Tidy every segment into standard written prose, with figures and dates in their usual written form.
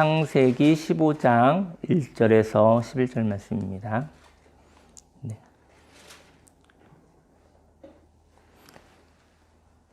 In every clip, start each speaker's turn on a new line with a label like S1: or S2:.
S1: 창세기 15장 1절에서 11절 말씀입니다. 네.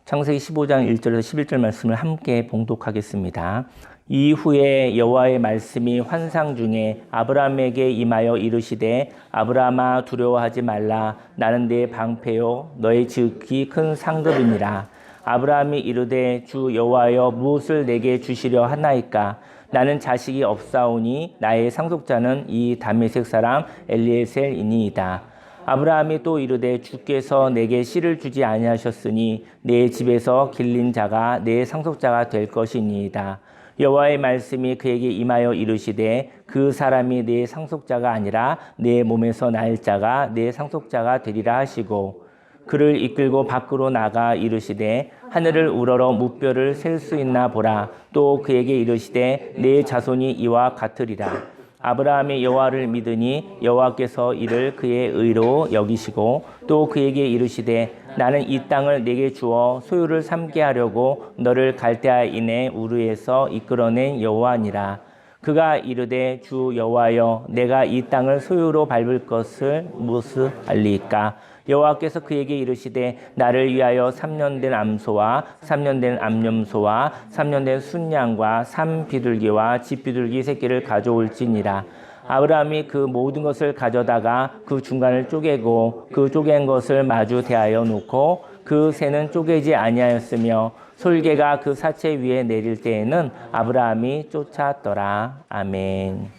S1: 창세기 15장 1절에서 11절 말씀을 함께 봉독하겠습니다. 이후에 여호와의 말씀이 환상 중에 아브라함에게 임하여 이르시되 아브라함아 두려워하지 말라. 나는 네 방패요 너의 지극히 큰 상급이니라. 아브라함이 이르되 주 여호와여 무엇을 내게 주시려 하나이까. 나는 자식이 없사오니 나의 상속자는 이 다메섹 사람 엘리에셀이니이다. 아브라함이 또 이르되 주께서 내게 씨를 주지 아니하셨으니 내 집에서 길린 자가 내 상속자가 될 것이니이다. 여호와의 말씀이 그에게 임하여 이르시되 그 사람이 내 상속자가 아니라 내 몸에서 날 자가 내 상속자가 되리라 하시고 그를 이끌고 밖으로 나가 이르시되 하늘을 우러러 무뼈를 셀 수 있나 보라. 또 그에게 이르시되 내 자손이 이와 같으리라. 아브라함이 여호와를 믿으니 여호와께서 이를 그의 의로 여기시고 또 그에게 이르시되 나는 이 땅을 내게 주어 소유를 삼게 하려고 너를 갈대아인의 우르에서 이끌어낸 여호와니라. 그가 이르되 주 여호와여 내가 이 땅을 소유로 밟을 것을 무엇을 알리이까. 여호와께서 그에게 이르시되 나를 위하여 3년 된 암소와 3년 된 암염소와 3년 된 순양과 3비둘기와 집비둘기 새끼를 가져올지니라. 아브라함이 그 모든 것을 가져다가 그 중간을 쪼개고 그 쪼갠 것을 마주 대하여 놓고 그 새는 쪼개지 아니하였으며 솔개가 그 사체 위에 내릴 때에는 아브라함이 쫓았더라. 아멘.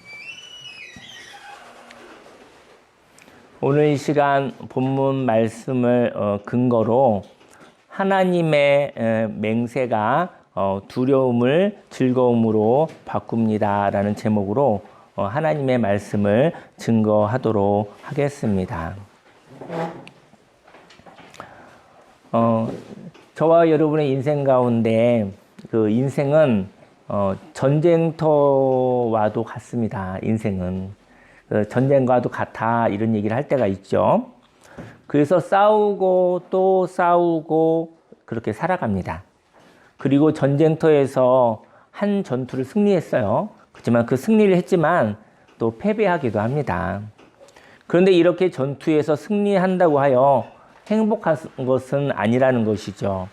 S1: 오늘 이 시간 본문 말씀을 근거로 하나님의 맹세가 두려움을 즐거움으로 바꿉니다 라는 제목으로 하나님의 말씀을 증거하도록 하겠습니다. 저와 여러분의 인생 가운데 그 인생은 전쟁터와도 같습니다. 인생은 전쟁과도 같아 이런 얘기를 할 때가 있죠. 그래서 싸우고 또 싸우고 그렇게 살아갑니다. 그리고 전쟁터에서 한 전투를 승리했어요. 그렇지만 그 승리를 했지만 또 패배하기도 합니다. 그런데 이렇게 전투에서 승리한다고 하여 행복한 것은 아니라는 것이죠.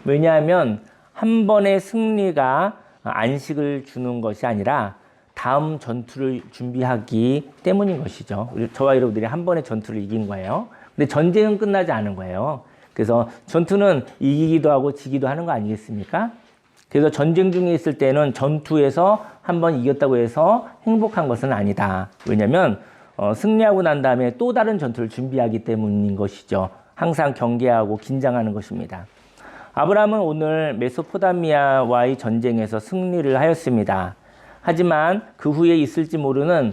S1: 왜냐하면 한 번의 승리가 안식을 주는 것이 아니라 다음 전투를 준비하기 때문인 것이죠. 저와 여러분들이 한 번의 전투를 이긴 거예요. 근데 전쟁은 끝나지 않은 거예요. 그래서 전투는 이기기도 하고 지기도 하는 거 아니겠습니까? 그래서 전쟁 중에 있을 때는 전투에서 한 번 이겼다고 해서 행복한 것은 아니다. 왜냐하면 승리하고 난 다음에 또 다른 전투를 준비하기 때문인 것이죠. 항상 경계하고 긴장하는 것입니다. 아브라함은 오늘 메소포타미아와의 전쟁에서 승리를 하였습니다. 하지만 그 후에 있을지 모르는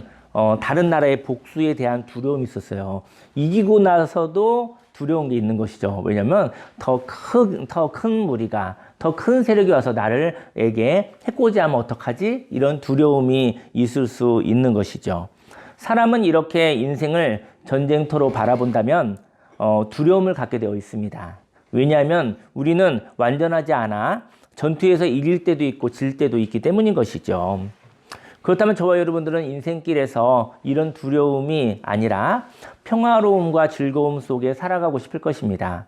S1: 다른 나라의 복수에 대한 두려움이 있었어요. 이기고 나서도 두려운 게 있는 것이죠. 왜냐하면 더 큰 무리가, 더 큰 세력이 와서 나를에게 해코지하면 어떡하지? 이런 두려움이 있을 수 있는 것이죠. 사람은 이렇게 인생을 전쟁터로 바라본다면 두려움을 갖게 되어 있습니다. 왜냐하면 우리는 완전하지 않아 전투에서 이길 때도 있고 질 때도 있기 때문인 것이죠. 그렇다면 저와 여러분들은 인생길에서 이런 두려움이 아니라 평화로움과 즐거움 속에 살아가고 싶을 것입니다.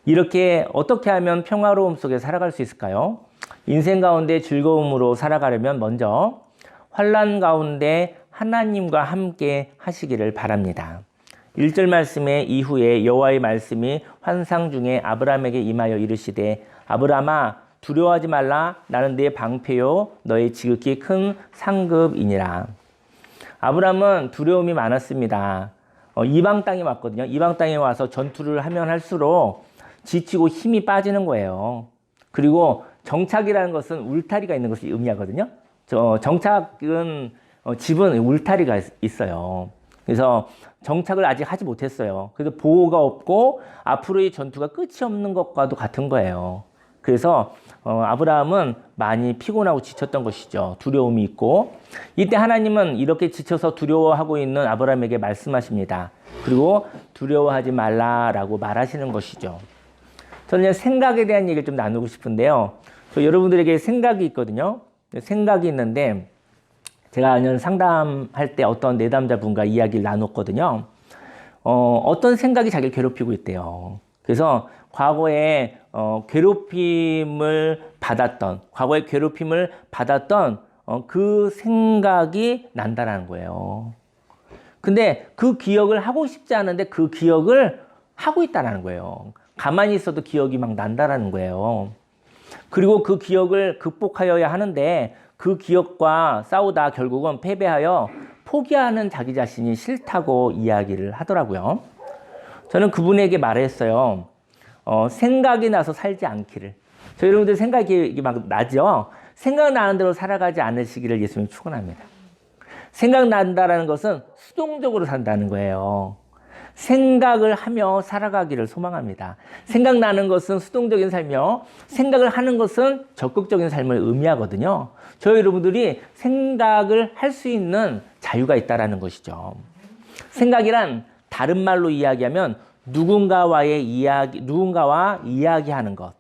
S1: 이렇게 어떻게 하면 평화로움 속에 살아갈 수 있을까요? 인생 가운데 즐거움으로 살아가려면 먼저 환난 가운데 하나님과 함께 하시기를 바랍니다. 1절 말씀의 이후에 여호와의 말씀이 환상 중에 아브라함에게 임하여 이르시되 아브라함아 두려워하지 말라. 나는 네 방패요 너의 지극히 큰 상급이니라. 아브라함은 두려움이 많았습니다. 이방 땅에 왔거든요. 이방 땅에 와서 전투를 하면 할수록 지치고 힘이 빠지는 거예요. 그리고 정착이라는 것은 울타리가 있는 것을 의미하거든요. 정착은 집은 울타리가 있어요. 그래서 정착을 아직 하지 못했어요. 그래서 보호가 없고 앞으로의 전투가 끝이 없는 것과도 같은 거예요. 그래서 아브라함은 많이 피곤하고 지쳤던 것이죠. 두려움이 있고 이때 하나님은 이렇게 지쳐서 두려워하고 있는 아브라함에게 말씀하십니다. 그리고 두려워하지 말라라고 말하시는 것이죠. 저는 생각에 대한 얘기를 좀 나누고 싶은데요. 여러분들에게 생각이 있거든요. 생각이 있는데 제가 아는 상담할 때 어떤 내담자분과 이야기를 나눴거든요. 어떤 생각이 자기를 괴롭히고 있대요. 그래서 과거에 과거에 괴롭힘을 받았던 그 생각이 난다라는 거예요. 근데 그 기억을 하고 싶지 않은데 그 기억을 하고 있다라는 거예요. 가만히 있어도 기억이 막 난다라는 거예요. 그리고 그 기억을 극복하여야 하는데 그 기억과 싸우다 결국은 패배하여 포기하는 자기 자신이 싫다고 이야기를 하더라고요. 저는 그분에게 말했어요. 생각이 나서 살지 않기를. 저 여러분들 생각이 막 나죠? 생각나는 대로 살아가지 않으시기를 예수님 축원합니다. 생각난다라는 것은 수동적으로 산다는 거예요. 생각을 하며 살아가기를 소망합니다. 생각나는 것은 수동적인 삶이요. 생각을 하는 것은 적극적인 삶을 의미하거든요. 저희 여러분들이 생각을 할 수 있는 자유가 있다는 것이죠. 생각이란 다른 말로 이야기하면 누군가와 이야기하는 것,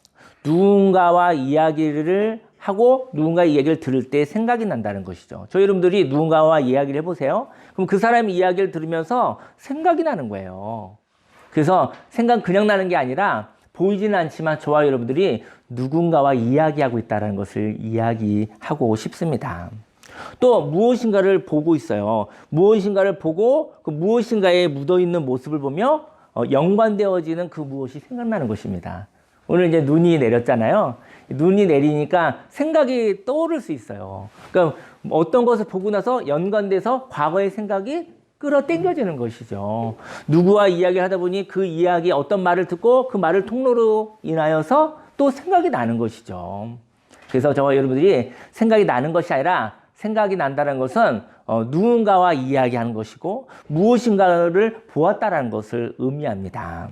S1: 누군가와 이야기를 하고 누군가의 이야기를 들을 때 생각이 난다는 것이죠. 저희 여러분들이 누군가와 이야기를 해보세요. 그럼 그 사람의 이야기를 들으면서 생각이 나는 거예요. 그래서 생각 그냥 나는 게 아니라 보이지는 않지만 저와 여러분들이 누군가와 이야기하고 있다는 것을 이야기하고 싶습니다. 또 무엇인가를 보고 있어요. 무엇인가를 보고 그 무엇인가에 묻어있는 모습을 보며 연관되어지는 그 무엇이 생각나는 것입니다. 오늘 이제 눈이 내렸잖아요. 눈이 내리니까 생각이 떠오를 수 있어요. 그러니까 어떤 것을 보고 나서 연관돼서 과거의 생각이 끌어당겨지는 것이죠. 누구와 이야기를 하다 보니 그 이야기 어떤 말을 듣고 그 말을 통로로 인하여서 또 생각이 나는 것이죠. 그래서 저와 여러분들이 생각이 나는 것이 아니라 생각이 난다는 것은 누군가와 이야기하는 것이고 무엇인가를 보았다는 것을 의미합니다.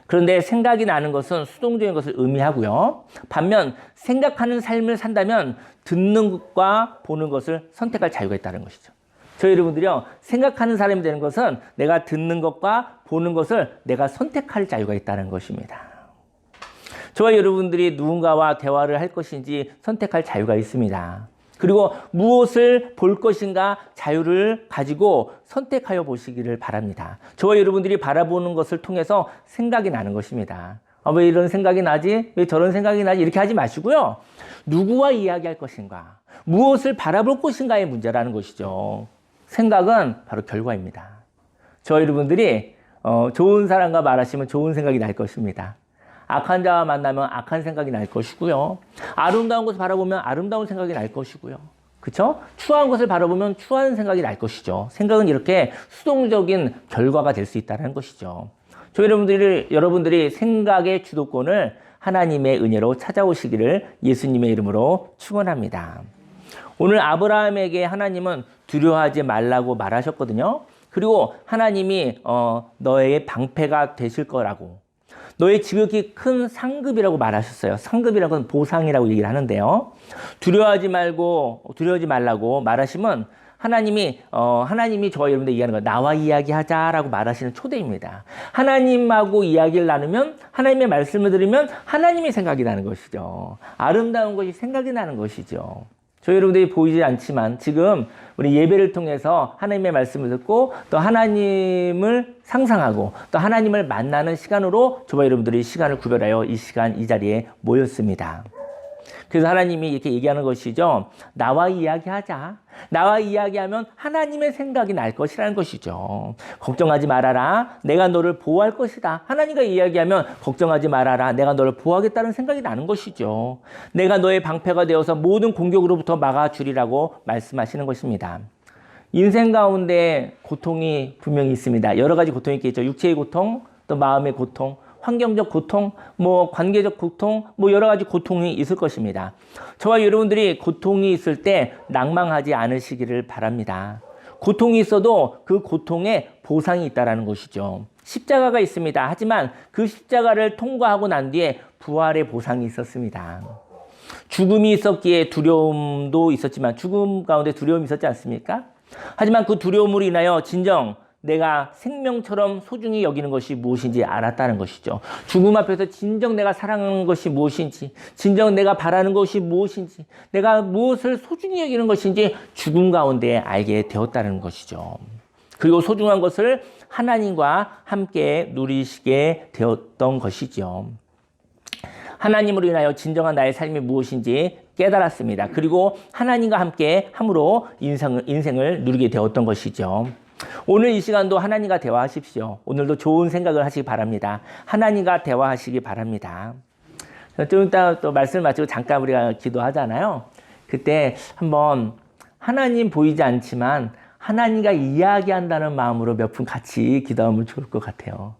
S1: 그런데 생각이 나는 것은 수동적인 것을 의미하고요. 반면 생각하는 삶을 산다면 듣는 것과 보는 것을 선택할 자유가 있다는 것이죠. 저희 여러분들이요. 생각하는 사람이 되는 것은 내가 듣는 것과 보는 것을 내가 선택할 자유가 있다는 것입니다. 저와 여러분들이 누군가와 대화를 할 것인지 선택할 자유가 있습니다. 그리고 무엇을 볼 것인가 자유를 가지고 선택하여 보시기를 바랍니다. 저와 여러분들이 바라보는 것을 통해서 생각이 나는 것입니다. 왜 이런 생각이 나지? 왜 저런 생각이 나지? 이렇게 하지 마시고요. 누구와 이야기할 것인가? 무엇을 바라볼 것인가의 문제라는 것이죠. 생각은 바로 결과입니다. 저와 여러분들이 좋은 사람과 말하시면 좋은 생각이 날 것입니다. 악한 자와 만나면 악한 생각이 날 것이고요. 아름다운 것을 바라보면 아름다운 생각이 날 것이고요. 그렇죠? 추한 것을 바라보면 추한 생각이 날 것이죠. 생각은 이렇게 수동적인 결과가 될 수 있다는 것이죠. 여러분들이 생각의 주도권을 하나님의 은혜로 찾아오시기를 예수님의 이름으로 축원합니다. 오늘 아브라함에게 하나님은 두려워하지 말라고 말하셨거든요. 그리고 하나님이 너의 방패가 되실 거라고, 너의 지극히 큰 상급이라고 말하셨어요. 상급이라고 하는 보상이라고 얘기를 하는데요. 두려워하지 말라고 말하시면 하나님이 저와 여러분들 얘기하는 거, 나와 이야기하자라고 말하시는 초대입니다. 하나님하고 이야기를 나누면, 하나님의 말씀을 들으면 하나님이 생각이 나는 것이죠. 아름다운 것이 생각이 나는 것이죠. 저희 여러분들이 보이지 않지만 지금 우리 예배를 통해서 하나님의 말씀을 듣고 또 하나님을 상상하고 또 하나님을 만나는 시간으로 저와 여러분들이 시간을 구별하여 이 시간 이 자리에 모였습니다. 그래서 하나님이 이렇게 얘기하는 것이죠. 나와 이야기하자. 나와 이야기하면 하나님의 생각이 날 것이라는 것이죠. 걱정하지 말아라. 내가 너를 보호할 것이다. 하나님과 이야기하면 걱정하지 말아라. 내가 너를 보호하겠다는 생각이 나는 것이죠. 내가 너의 방패가 되어서 모든 공격으로부터 막아주리라고 말씀하시는 것입니다. 인생 가운데 고통이 분명히 있습니다. 여러 가지 고통이 있겠죠. 육체의 고통, 또 마음의 고통, 환경적 고통, 관계적 고통, 여러 가지 고통이 있을 것입니다. 저와 여러분들이 고통이 있을 때 낭망하지 않으시기를 바랍니다. 고통이 있어도 그 고통에 보상이 있다는 것이죠. 십자가가 있습니다. 하지만 그 십자가를 통과하고 난 뒤에 부활의 보상이 있었습니다. 죽음이 있었기에 두려움도 있었지만 죽음 가운데 두려움이 있었지 않습니까? 하지만 그 두려움으로 인하여 진정 내가 생명처럼 소중히 여기는 것이 무엇인지 알았다는 것이죠. 죽음 앞에서 진정 내가 사랑하는 것이 무엇인지, 진정 내가 바라는 것이 무엇인지, 내가 무엇을 소중히 여기는 것인지 죽음 가운데 알게 되었다는 것이죠. 그리고 소중한 것을 하나님과 함께 누리시게 되었던 것이죠. 하나님으로 인하여 진정한 나의 삶이 무엇인지 깨달았습니다. 그리고 하나님과 함께 함으로 인생을 누리게 되었던 것이죠. 오늘 이 시간도 하나님과 대화하십시오. 오늘도 좋은 생각을 하시기 바랍니다. 하나님과 대화하시기 바랍니다. 좀 이따 또 말씀을 마치고 잠깐 우리가 기도하잖아요. 그때 한번 하나님 보이지 않지만 하나님과 이야기한다는 마음으로 몇 분 같이 기도하면 좋을 것 같아요.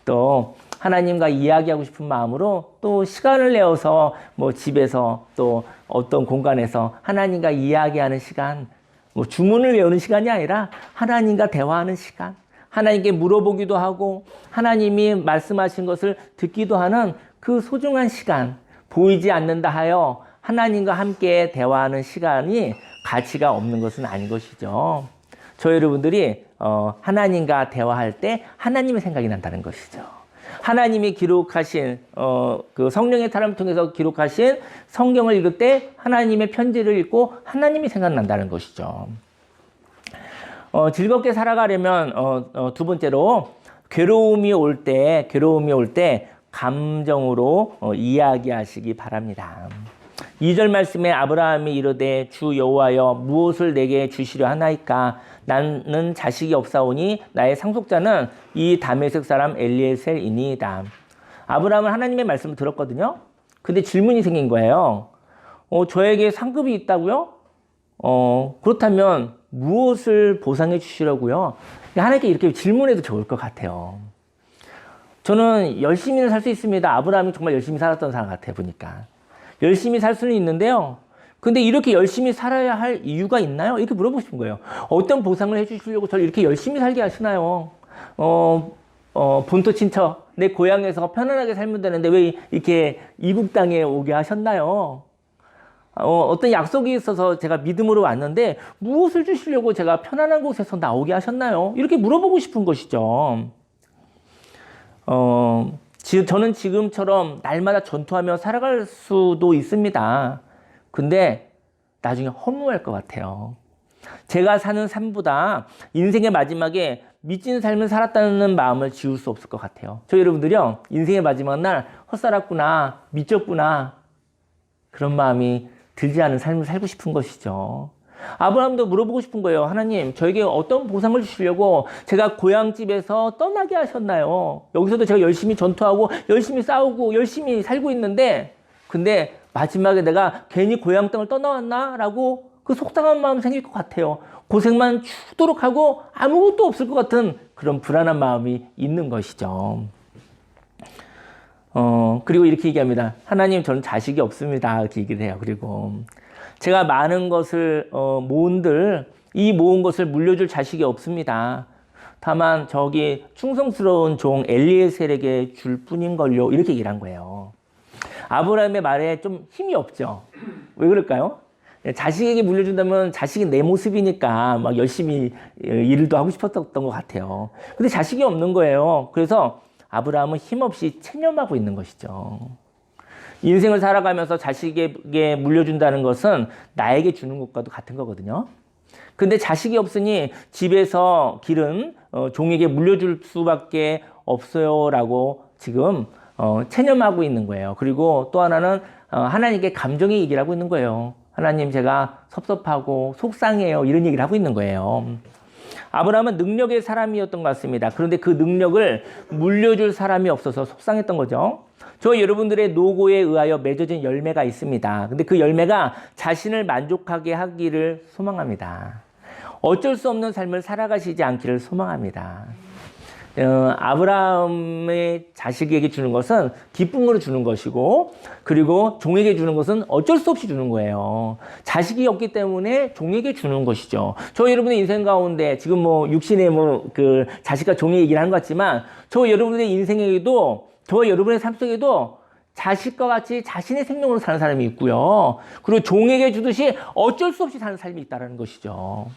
S1: 또 하나님과 이야기하고 싶은 마음으로 또 시간을 내어서 뭐 집에서 또 어떤 공간에서 하나님과 이야기하는 시간, 뭐 주문을 외우는 시간이 아니라 하나님과 대화하는 시간, 하나님께 물어보기도 하고 하나님이 말씀하신 것을 듣기도 하는 그 소중한 시간, 보이지 않는다 하여 하나님과 함께 대화하는 시간이 가치가 없는 것은 아닌 것이죠. 저 여러분들이 하나님과 대화할 때 하나님의 생각이 난다는 것이죠. 하나님이 기록하신 그 성령의 사람을 통해서 기록하신 성경을 읽을 때 하나님의 편지를 읽고 하나님이 생각난다는 것이죠. 즐겁게 살아가려면 두 번째로 괴로움이 올 때 감정으로 이야기하시기 바랍니다. 2절 말씀에 아브라함이 이르되 주 여호와여 무엇을 내게 주시려 하나이까 나는 자식이 없사오니 나의 상속자는 이 다메섹 사람 엘리에셀이니이다. 아브라함은 하나님의 말씀을 들었거든요. 근데 질문이 생긴 거예요. 저에게 상급이 있다고요? 그렇다면 무엇을 보상해 주시려고요? 하나님께 이렇게 질문해도 좋을 것 같아요. 저는 열심히 살 수 있습니다. 아브라함이 정말 열심히 살았던 사람 같아요, 보니까. 열심히 살 수는 있는데요. 근데 이렇게 열심히 살아야 할 이유가 있나요? 이렇게 물어보고 싶은 거예요. 어떤 보상을 해주시려고 저를 이렇게 열심히 살게 하시나요? 본토 친척, 내 고향에서 편안하게 살면 되는데 왜 이렇게 이국 땅에 오게 하셨나요? 어떤 약속이 있어서 제가 믿음으로 왔는데 무엇을 주시려고 제가 편안한 곳에서 나오게 하셨나요? 이렇게 물어보고 싶은 것이죠. 저는 지금처럼 날마다 전투하며 살아갈 수도 있습니다. 근데 나중에 허무할 것 같아요. 제가 사는 삶보다 인생의 마지막에 미친 삶을 살았다는 마음을 지울 수 없을 것 같아요. 저 여러분들이요, 인생의 마지막 날 헛살았구나, 미쳤구나, 그런 마음이 들지 않은 삶을 살고 싶은 것이죠. 아브라함도 물어보고 싶은 거예요. 하나님, 저에게 어떤 보상을 주시려고 제가 고향집에서 떠나게 하셨나요? 여기서도 제가 열심히 전투하고 열심히 싸우고 열심히 살고 있는데 근데 마지막에 내가 괜히 고향 땅을 떠나왔나? 라고 그 속상한 마음 생길 것 같아요. 고생만 추도록 하고 아무것도 없을 것 같은 그런 불안한 마음이 있는 것이죠. 그리고 이렇게 얘기합니다. 하나님, 저는 자식이 없습니다. 이렇게 얘기를 해요. 그리고 제가 많은 것을 모은들 이 모은 것을 물려줄 자식이 없습니다. 다만 저기 충성스러운 종 엘리에셀에게 줄 뿐인걸요. 이렇게 얘기를 한 거예요. 아브라함의 말에 좀 힘이 없죠. 왜 그럴까요? 자식에게 물려준다면 자식이 내 모습이니까 막 열심히 일도 하고 싶었던 것 같아요. 근데 자식이 없는 거예요. 그래서 아브라함은 힘없이 체념하고 있는 것이죠. 인생을 살아가면서 자식에게 물려준다는 것은 나에게 주는 것과도 같은 거거든요. 근데 자식이 없으니 집에서 기른 종에게 물려줄 수밖에 없어요라고 지금 체념하고 있는 거예요. 그리고 또 하나는 하나님께 감정의 얘기를 하고 있는 거예요. 하나님, 제가 섭섭하고 속상해요. 이런 얘기를 하고 있는 거예요. 아브라함은 능력의 사람이었던 것 같습니다. 그런데 그 능력을 물려줄 사람이 없어서 속상했던 거죠. 저 여러분들의 노고에 의하여 맺어진 열매가 있습니다. 근데 그 열매가 자신을 만족하게 하기를 소망합니다. 어쩔 수 없는 삶을 살아가시지 않기를 소망합니다. 아브라함의 자식에게 주는 것은 기쁨으로 주는 것이고, 그리고 종에게 주는 것은 어쩔 수 없이 주는 거예요. 자식이 없기 때문에 종에게 주는 것이죠. 저 여러분의 인생 가운데 지금 뭐 육신의 그 자식과 종의 얘기를 하는 것 같지만, 저 여러분의 인생에게도, 저 여러분의 삶 속에도 자식과 같이 자신의 생명으로 사는 사람이 있고요. 그리고 종에게 주듯이 어쩔 수 없이 사는 삶이 있다는 것이죠.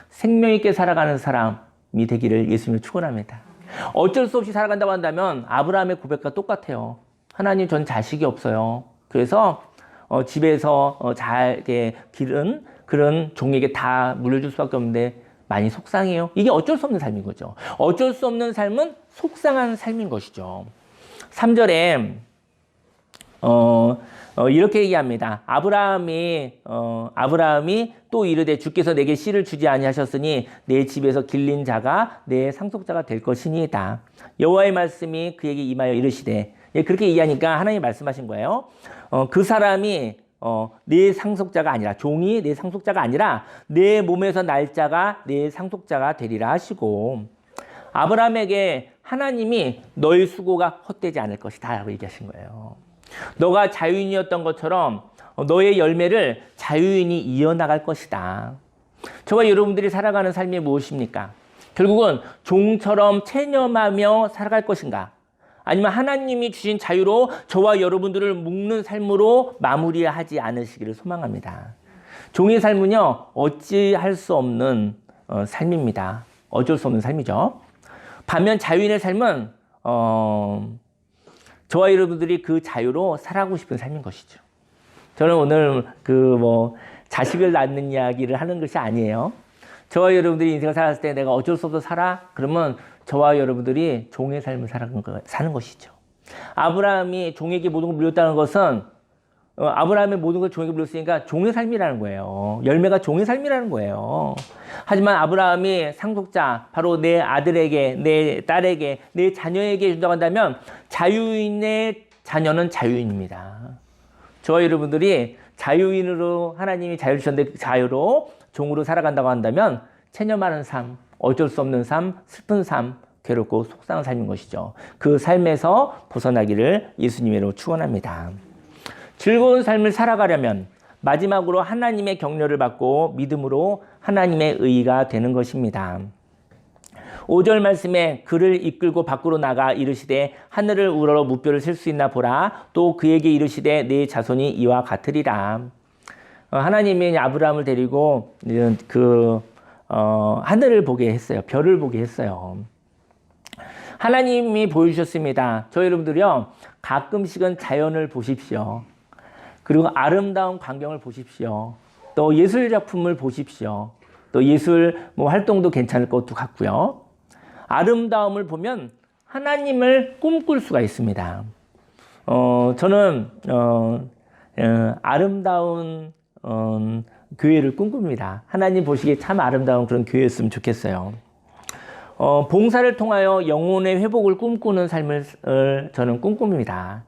S1: 생명 있게 살아가는 사람이 삶이 되기를 예수님을 축원합니다. 어쩔 수 없이 살아간다고 한다면 아브라함의 고백과 똑같아요. 하나님, 전 자식이 없어요. 그래서 집에서 잘 기른 그런 종에게 다 물려줄 수밖에 없는데 많이 속상해요. 이게 어쩔 수 없는 삶인 거죠. 어쩔 수 없는 삶은 속상한 삶인 것이죠. 3절에 이렇게 얘기합니다. 아브라함이 또 이르되 주께서 내게 씨를 주지 아니하셨으니 내 집에서 길린 자가 내 상속자가 될 것이니이다. 여호와의 말씀이 그에게 임하여 이르시되, 그렇게 얘기하니까 하나님이 말씀하신 거예요. 그 사람이 내 상속자가 아니라, 종이 내 상속자가 아니라 내 몸에서 날 자가 내 상속자가 되리라 하시고, 아브라함에게 하나님이 너의 수고가 헛되지 않을 것이다 라고 얘기하신 거예요. 너가 자유인이었던 것처럼 너의 열매를 자유인이 이어나갈 것이다. 저와 여러분들이 살아가는 삶이 무엇입니까? 결국은 종처럼 체념하며 살아갈 것인가? 아니면 하나님이 주신 자유로 저와 여러분들을 묶는 삶으로 마무리하지 않으시기를 소망합니다. 종의 삶은요, 어찌할 수 없는 삶입니다. 어쩔 수 없는 삶이죠. 반면 자유인의 삶은 저와 여러분들이 그 자유로 살아가고 싶은 삶인 것이죠. 저는 오늘 자식을 낳는 이야기를 하는 것이 아니에요. 저와 여러분들이 인생을 살았을 때 내가 어쩔 수 없어 살아? 그러면 저와 여러분들이 종의 삶을 사는 것이죠. 아브라함이 종에게 모든 걸 물렸다는 것은 아브라함의 모든 걸 종에게 물렸으니까 종의 삶이라는 거예요. 열매가 종의 삶이라는 거예요. 하지만 아브라함이 상속자, 바로 내 아들에게, 내 딸에게, 내 자녀에게 준다고 한다면 자유인의 자녀는 자유인입니다. 저와 여러분들이 자유인으로 하나님이 자유를 주셨는데 그 자유로 종으로 살아간다고 한다면 체념하는 삶, 어쩔 수 없는 삶, 슬픈 삶, 괴롭고 속상한 삶인 것이죠. 그 삶에서 벗어나기를 예수님으로 축원합니다. 즐거운 삶을 살아가려면 마지막으로 하나님의 격려를 받고 믿음으로 하나님의 의가 되는 것입니다. 5절 말씀에 그를 이끌고 밖으로 나가 이르시되 하늘을 우러러 무뼈를 셀 수 있나 보라. 또 그에게 이르시되 내 자손이 이와 같으리라. 하나님이 아브라함을 데리고 하늘을 보게 했어요. 별을 보게 했어요. 하나님이 보여주셨습니다. 저 여러분들이요, 가끔씩은 자연을 보십시오. 그리고 아름다운 광경을 보십시오. 또 예술 작품을 보십시오. 또 예술 활동도 괜찮을 것도 같고요. 아름다움을 보면 하나님을 꿈꿀 수가 있습니다. 저는 아름다운 교회를 꿈꿉니다. 하나님 보시기에 참 아름다운 그런 교회였으면 좋겠어요. 봉사를 통하여 영혼의 회복을 꿈꾸는 삶을 저는 꿈꿉니다.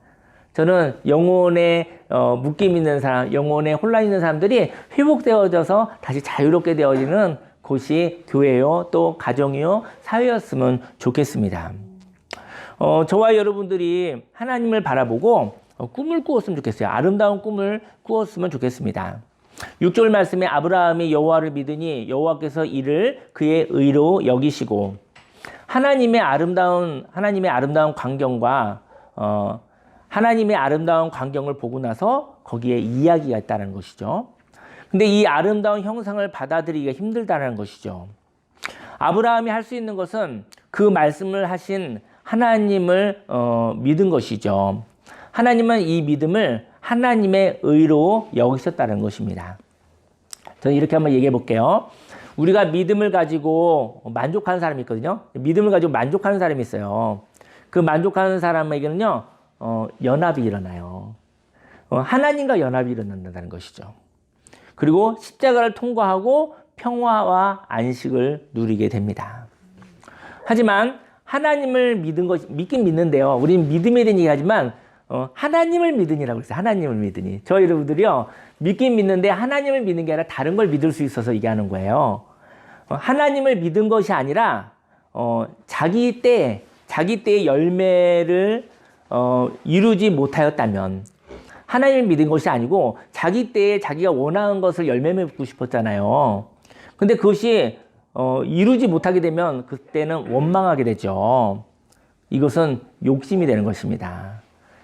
S1: 저는 영혼에 묶임 있는 사람, 영혼에 혼란 있는 사람들이 회복되어져서 다시 자유롭게 되어지는 곳이 교회요, 또 가정이요, 사회였으면 좋겠습니다. 저와 여러분들이 하나님을 바라보고 꿈을 꾸었으면 좋겠어요. 아름다운 꿈을 꾸었으면 좋겠습니다. 6절 말씀에 아브라함이 여호와를 믿으니 여호와께서 이를 그의 의로 여기시고, 하나님의 아름다운 광경과 하나님의 아름다운 광경을 보고 나서 거기에 이야기가 있다는 것이죠. 근데 이 아름다운 형상을 받아들이기가 힘들다는 것이죠. 아브라함이 할 수 있는 것은 그 말씀을 하신 하나님을 믿은 것이죠. 하나님은 이 믿음을 하나님의 의로 여기셨다는 것입니다. 저는 이렇게 한번 얘기해 볼게요. 우리가 믿음을 가지고 만족하는 사람이 있거든요. 믿음을 가지고 만족하는 사람이 있어요. 그 만족하는 사람에게는요, 연합이 일어나요. 하나님과 연합이 일어난다는 것이죠. 그리고 십자가를 통과하고 평화와 안식을 누리게 됩니다. 하지만 하나님을 믿긴 믿는데요. 우리는 믿음에 대한 얘기하지만 하나님을 믿으니라고 했어요. 하나님을 믿으니. 저 여러분들이요, 믿긴 믿는데 하나님을 믿는 게 아니라 다른 걸 믿을 수 있어서 얘기하는 거예요. 하나님을 믿은 것이 아니라 자기 때의 열매를 이루지 못하였다면, 하나님을 믿은 것이 아니고 자기 때에 자기가 원하는 것을 열매 맺고 싶었잖아요. 근데 그것이 이루지 못하게 되면 그때는 원망하게 되죠. 이것은 욕심이 되는 것입니다.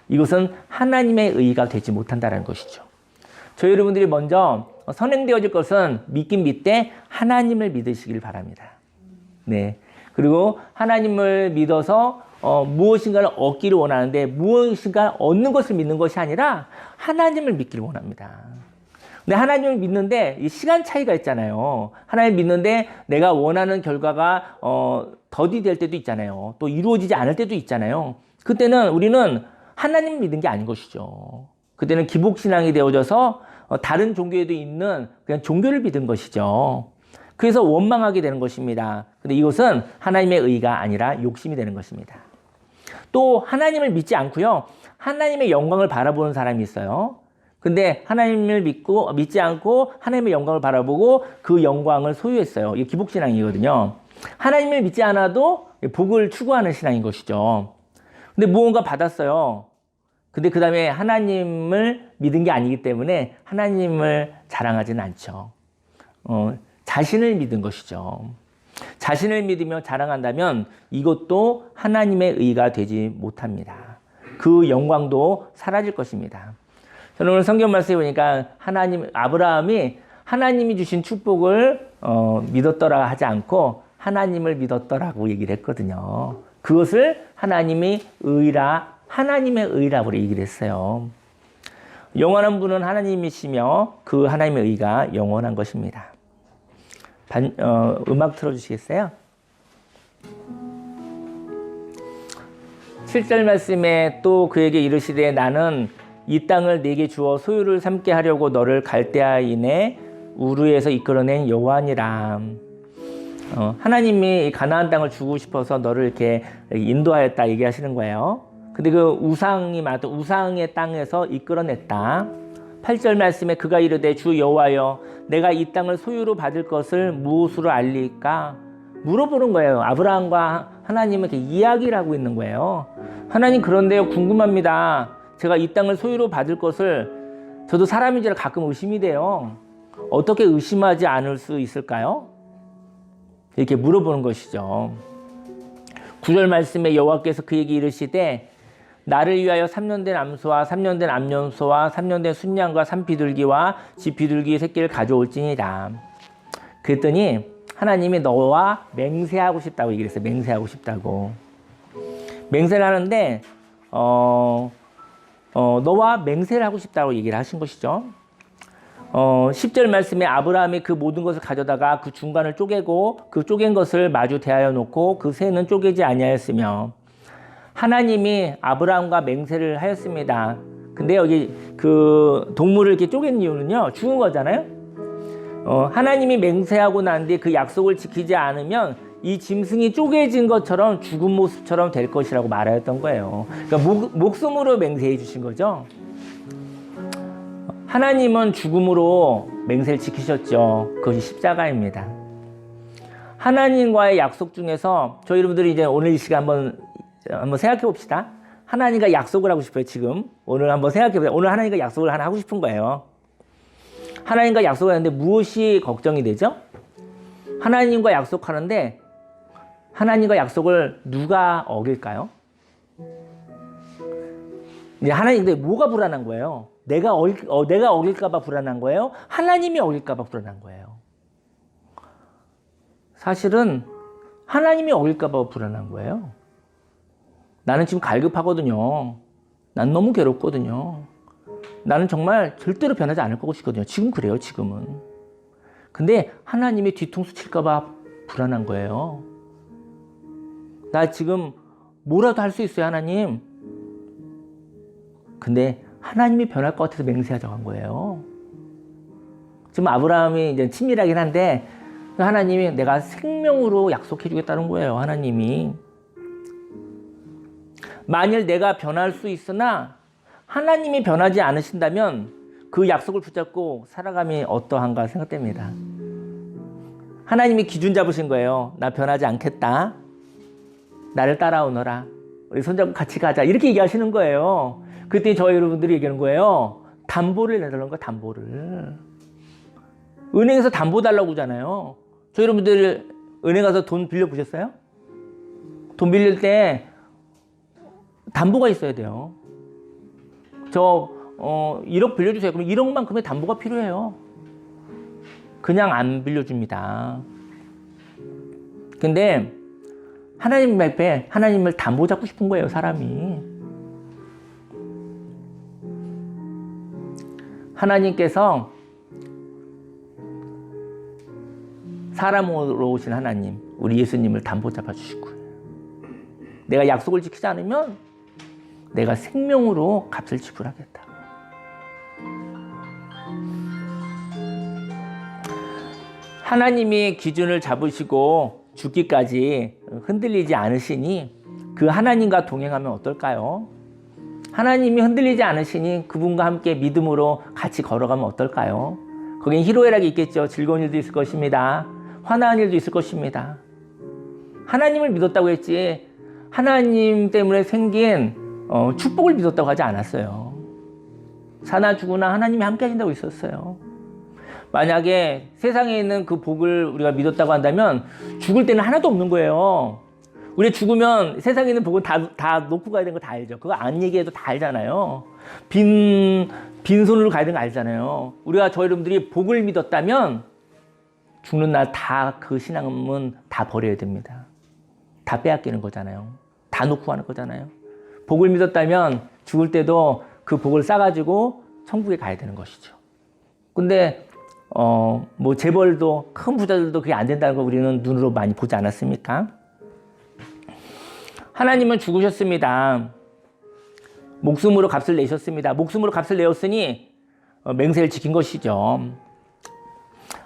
S1: 이것은 하나님의 의가 되지 못한다는 것이죠. 저희 여러분들이 먼저 선행되어질 것은 믿긴 믿되 하나님을 믿으시길 바랍니다. 네, 그리고 하나님을 믿어서 무엇인가를 얻기를 원하는데 무엇인가 얻는 것을 믿는 것이 아니라 하나님을 믿기를 원합니다. 근데 하나님을 믿는데 이 시간 차이가 있잖아요. 하나님을 믿는데 내가 원하는 결과가 더디될 때도 있잖아요. 또 이루어지지 않을 때도 있잖아요. 그때는 우리는 하나님을 믿는 게 아닌 것이죠. 그때는 기복신앙이 되어져서 다른 종교에도 있는 그냥 종교를 믿은 것이죠. 그래서 원망하게 되는 것입니다. 근데 이것은 하나님의 의가 아니라 욕심이 되는 것입니다. 또 하나님을 믿지 않고요. 하나님의 영광을 바라보는 사람이 있어요. 근데 하나님을 믿지 않고 하나님의 영광을 바라보고 그 영광을 소유했어요. 이게 기복신앙이거든요. 하나님을 믿지 않아도 복을 추구하는 신앙인 것이죠. 근데 무언가 받았어요. 근데 그 다음에 하나님을 믿은 게 아니기 때문에 하나님을 자랑하지는 않죠. 자신을 믿은 것이죠. 자신을 믿으며 자랑한다면 이것도 하나님의 의가 되지 못합니다. 그 영광도 사라질 것입니다. 저는 오늘 성경 말씀에 보니까 아브라함이 하나님이 주신 축복을 믿었더라 하지 않고 하나님을 믿었더라고 얘기를 했거든요. 그것을 하나님의 의라고 얘기를 했어요. 영원한 분은 하나님이시며 그 하나님의 의가 영원한 것입니다. 음악 틀어주시겠어요? 7절 말씀에 또 그에게 이르시되 나는 이 땅을 네게 주어 소유를 삼게 하려고 너를 갈대아인의 우르에서 이끌어낸 여호와니라. 하나님이 가나안 땅을 주고 싶어서 너를 이렇게 인도하였다 얘기하시는 거예요. 근데 그 우상의 땅에서 이끌어냈다. 8절 말씀에 그가 이르되 주 여호와여 내가 이 땅을 소유로 받을 것을 무엇으로 알리까? 물어보는 거예요. 아브라함과 하나님은 이렇게 이야기를 하고 있는 거예요. 하나님 그런데요 궁금합니다. 제가 이 땅을 소유로 받을 것을 저도 사람인지라 가끔 의심이 돼요. 어떻게 의심하지 않을 수 있을까요? 이렇게 물어보는 것이죠. 9절 말씀에 여호와께서 그에게 이르시되 나를 위하여 3년 된 암소와 3년 된 암염소와 3년 된 순양과 산비둘기와 집비둘기의 새끼를 가져올지니라. 그랬더니 하나님이 너와 맹세하고 싶다고 얘기를 했어요. 맹세하고 싶다고. 맹세를 하는데 너와 맹세를 하고 싶다고 얘기를 하신 것이죠. 10절 말씀에 아브라함이 그 모든 것을 가져다가 그 중간을 쪼개고 그 쪼갠 것을 마주 대하여 놓고 그 새는 쪼개지 아니하였으며 하나님이 아브라함과 맹세를 하였습니다. 근데 여기 그 동물을 이렇게 쪼갠 이유는요 죽은 거잖아요. 하나님이 맹세하고 난 뒤에 그 약속을 지키지 않으면 이 짐승이 쪼개진 것처럼 죽은 모습처럼 될 것이라고 말하였던 거예요. 그러니까 목숨으로 맹세해 주신 거죠. 하나님은 죽음으로 맹세를 지키셨죠. 그것이 십자가입니다. 하나님과의 약속 중에서 저희 여러분들이 이제 오늘 이 시간 한번 생각해 봅시다. 하나님과 약속을 하고 싶어요. 지금 오늘 한번 생각해 보세요. 오늘 하나님과 약속을 하나 하고 싶은 거예요. 하나님과 약속을 하는데 무엇이 걱정이 되죠? 하나님과 약속하는데 하나님과 약속을 누가 어길까요? 이제 하나님인데 뭐가 불안한 거예요? 내가 어길까봐 불안한 거예요? 하나님이 어길까봐 불안한 거예요? 사실은 하나님이 어길까봐 불안한 거예요. 나는 지금 갈급하거든요. 난 너무 괴롭거든요. 나는 정말 절대로 변하지 않을 것이거든요. 지금 그래요, 지금은. 근데 하나님이 뒤통수 칠까봐 불안한 거예요. 나 지금 뭐라도 할 수 있어요, 하나님. 근데 하나님이 변할 것 같아서 맹세하자고 한 거예요. 지금 아브라함이 이제 친밀하긴 한데 하나님이 내가 생명으로 약속해 주겠다는 거예요, 하나님이. 만일 내가 변할 수 있으나 하나님이 변하지 않으신다면 그 약속을 붙잡고 살아감이 어떠한가 생각됩니다. 하나님이 기준 잡으신 거예요. 나 변하지 않겠다. 나를 따라오너라. 우리 손잡고 같이 가자. 이렇게 얘기하시는 거예요. 그때 저희 여러분들이 얘기하는 거예요. 담보를 내달라는 거예요. 담보를. 은행에서 담보 달라고 하잖아요. 저희 여러분들 은행 가서 돈 빌려보셨어요? 돈 빌릴 때 담보가 있어야 돼요. 저 1억 빌려주세요. 그럼 1억만큼의 담보가 필요해요. 그냥 안 빌려줍니다. 근데 하나님 앞에 하나님을 담보 잡고 싶은 거예요, 사람이. 하나님께서 사람으로 오신 하나님, 우리 예수님을 담보 잡아 주실 거예요. 내가 약속을 지키지 않으면 내가 생명으로 값을 지불하겠다. 하나님이 기준을 잡으시고 죽기까지 흔들리지 않으시니 그 하나님과 동행하면 어떨까요? 하나님이 흔들리지 않으시니 그분과 함께 믿음으로 같이 걸어가면 어떨까요? 거긴 희로애락이 있겠죠. 즐거운 일도 있을 것입니다. 화나는 일도 있을 것입니다. 하나님을 믿었다고 했지 하나님 때문에 생긴 축복을 믿었다고 하지 않았어요. 사나 죽으나 하나님이 함께 하신다고 있었어요. 만약에 세상에 있는 그 복을 우리가 믿었다고 한다면 죽을 때는 하나도 없는 거예요. 우리 죽으면 세상에 있는 복은 다 놓고 가야 되는 거 다 알죠. 그거 안 얘기해도 다 알잖아요. 빈손으로 가야 되는 거 알잖아요. 우리가 저 여러분들이 복을 믿었다면 죽는 날 다 그 신앙은 다 버려야 됩니다. 다 빼앗기는 거잖아요. 다 놓고 가는 거잖아요. 복을 믿었다면 죽을 때도 그 복을 싸가지고 천국에 가야 되는 것이죠. 근데 뭐 재벌도 큰 부자들도 그게 안 된다는 거 우리는 눈으로 많이 보지 않았습니까? 하나님은 죽으셨습니다. 목숨으로 값을 내셨습니다. 목숨으로 값을 내었으니 맹세를 지킨 것이죠.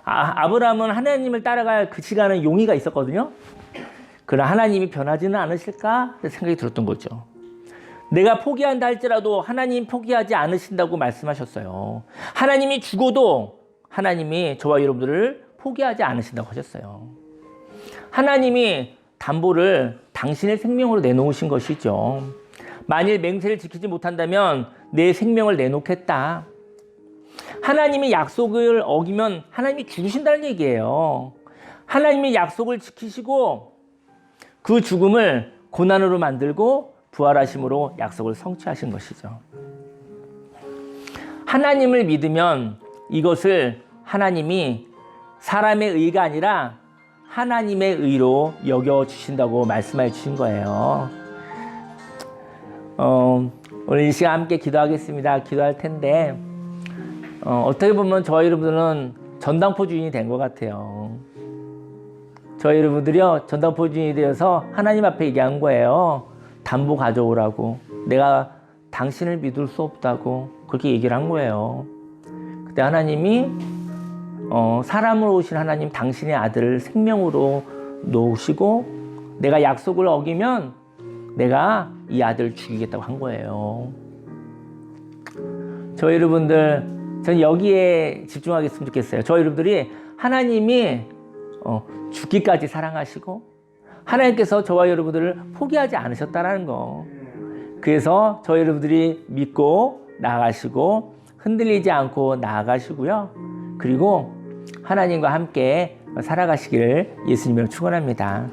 S1: 아브라함은 하나님을 따라갈 그 시간은 용의가 있었거든요. 그러나 하나님이 변하지는 않으실까 생각이 들었던 거죠. 내가 포기한다 할지라도 하나님 포기하지 않으신다고 말씀하셨어요. 하나님이 죽어도 하나님이 저와 여러분들을 포기하지 않으신다고 하셨어요. 하나님이 담보를 당신의 생명으로 내놓으신 것이죠. 만일 맹세를 지키지 못한다면 내 생명을 내놓겠다. 하나님이 약속을 어기면 하나님이 죽으신다는 얘기예요. 하나님이 약속을 지키시고 그 죽음을 고난으로 만들고 부활하심으로 약속을 성취하신 것이죠. 하나님을 믿으면 이것을 하나님이 사람의 의가 아니라 하나님의 의로 여겨주신다고 말씀해 주신 거예요. 오늘 이 시간 함께 기도하겠습니다. 기도할 텐데 어떻게 보면 저희 여러분들은 전당포 주인이 된 것 같아요. 저희 여러분들이요 전당포 주인이 되어서 하나님 앞에 얘기한 거예요. 담보 가져오라고. 내가 당신을 믿을 수 없다고 그렇게 얘기를 한 거예요. 그때 하나님이 사람으로 오신 하나님 당신의 아들을 생명으로 놓으시고 내가 약속을 어기면 내가 이 아들을 죽이겠다고 한 거예요. 저희 여러분들 전 여기에 집중하겠으면 좋겠어요. 저희 여러분들이 하나님이 죽기까지 사랑하시고 하나님께서 저와 여러분들을 포기하지 않으셨다는 거. 그래서 저희 여러분들이 믿고 나아가시고 흔들리지 않고 나아가시고요. 그리고 하나님과 함께 살아가시기를 예수님으로 축원합니다.